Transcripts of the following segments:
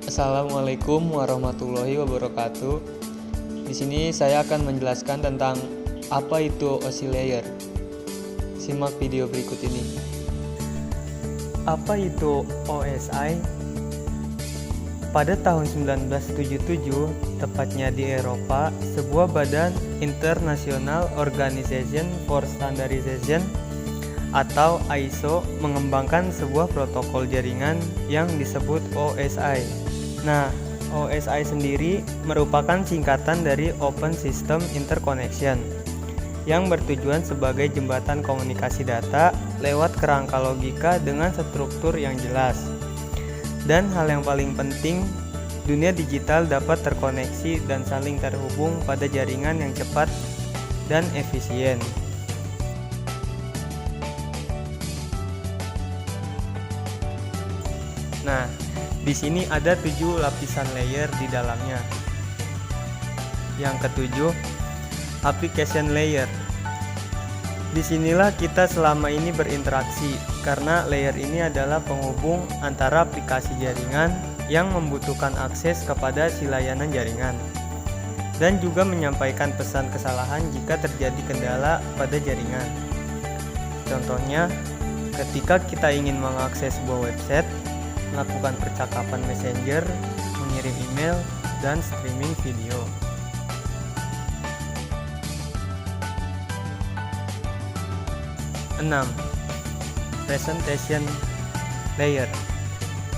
Assalamualaikum warahmatullahi wabarakatuh. Di sini saya akan menjelaskan tentang apa itu OSI layer. Simak video berikut ini. Apa itu OSI? Pada tahun 1977, tepatnya di Eropa, sebuah badan International Organization for Standardization atau ISO mengembangkan sebuah protokol jaringan yang disebut OSI. Nah, OSI sendiri merupakan singkatan dari Open System Interconnection yang bertujuan sebagai jembatan komunikasi data lewat kerangka logika dengan struktur yang jelas. Dan hal yang paling penting, dunia digital dapat terkoneksi dan saling terhubung pada jaringan yang cepat dan efisien. Nah, di sini ada 7 lapisan layer di dalamnya. Yang ketujuh, application layer. Disinilah kita selama ini berinteraksi, karena layer ini adalah penghubung antara aplikasi jaringan yang membutuhkan akses kepada si layanan jaringan, dan juga menyampaikan pesan kesalahan jika terjadi kendala pada jaringan. Contohnya, ketika kita ingin mengakses sebuah website, melakukan percakapan messenger, mengirim email, dan streaming video. Enam, presentation layer.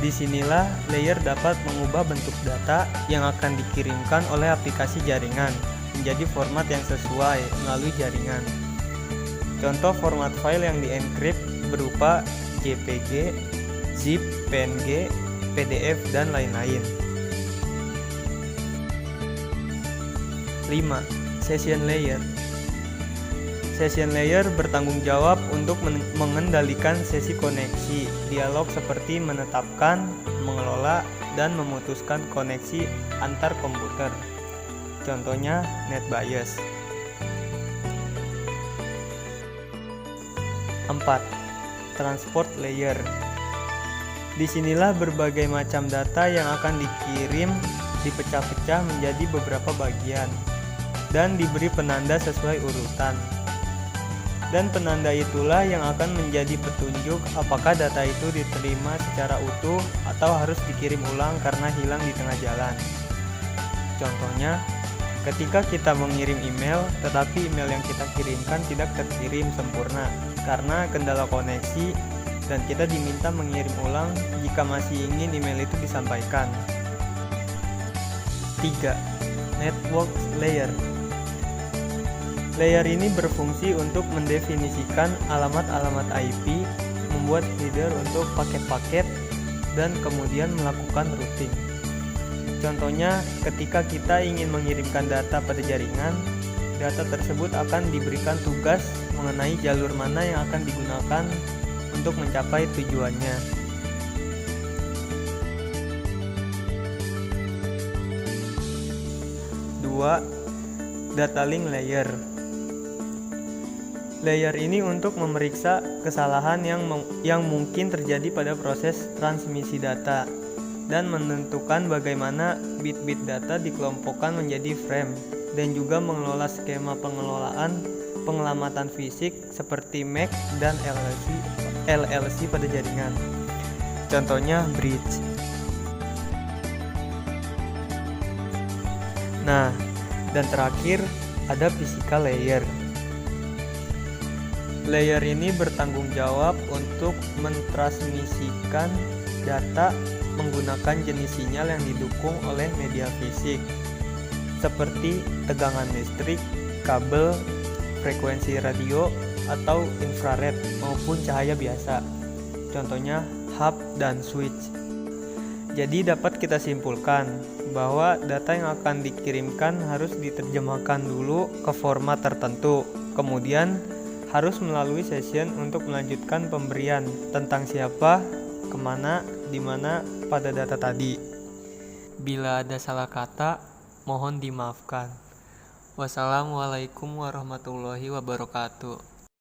Disinilah layer dapat mengubah bentuk data yang akan dikirimkan oleh aplikasi jaringan menjadi format yang sesuai melalui jaringan. Contoh format file yang dienkrip berupa JPG, ZIP, PNG, PDF, dan lain-lain. 5. Session layer. Session layer bertanggung jawab untuk mengendalikan sesi koneksi, dialog seperti menetapkan, mengelola, dan memutuskan koneksi antar komputer. Contohnya NetBIOS. 4. Transport layer. Disinilah berbagai macam data yang akan dikirim dipecah-pecah menjadi beberapa bagian dan diberi penanda sesuai urutan. Dan penanda itulah yang akan menjadi petunjuk apakah data itu diterima secara utuh atau harus dikirim ulang karena hilang di tengah jalan. Contohnya, ketika kita mengirim email tetapi email yang kita kirimkan tidak terkirim sempurna karena kendala koneksi, dan kita diminta mengirim ulang jika masih ingin email itu disampaikan. 3. Network layer. Layer ini berfungsi untuk mendefinisikan alamat-alamat IP, membuat header untuk paket-paket, dan kemudian melakukan routing. Contohnya, ketika kita ingin mengirimkan data pada jaringan, data tersebut akan diberikan tugas mengenai jalur mana yang akan digunakan untuk mencapai tujuannya. 2. Data link layer. Layer ini untuk memeriksa kesalahan yang mungkin terjadi pada proses transmisi data dan menentukan bagaimana bit-bit data dikelompokkan menjadi frame, dan juga mengelola skema pengelamatan fisik seperti MAC dan LLC pada jaringan. Contohnya bridge. Nah, dan terakhir ada physical layer. Layer ini bertanggung jawab untuk mentransmisikan data menggunakan jenis sinyal yang didukung oleh media fisik seperti tegangan listrik, kabel, frekuensi radio, atau infrared maupun cahaya biasa. Contohnya hub dan switch. Jadi dapat kita simpulkan bahwa data yang akan dikirimkan harus diterjemahkan dulu ke format tertentu. Kemudian harus melalui session untuk melanjutkan pemberian tentang siapa, kemana, di mana pada data tadi. Bila ada salah kata, mohon dimaafkan. Wassalamualaikum warahmatullahi wabarakatuh.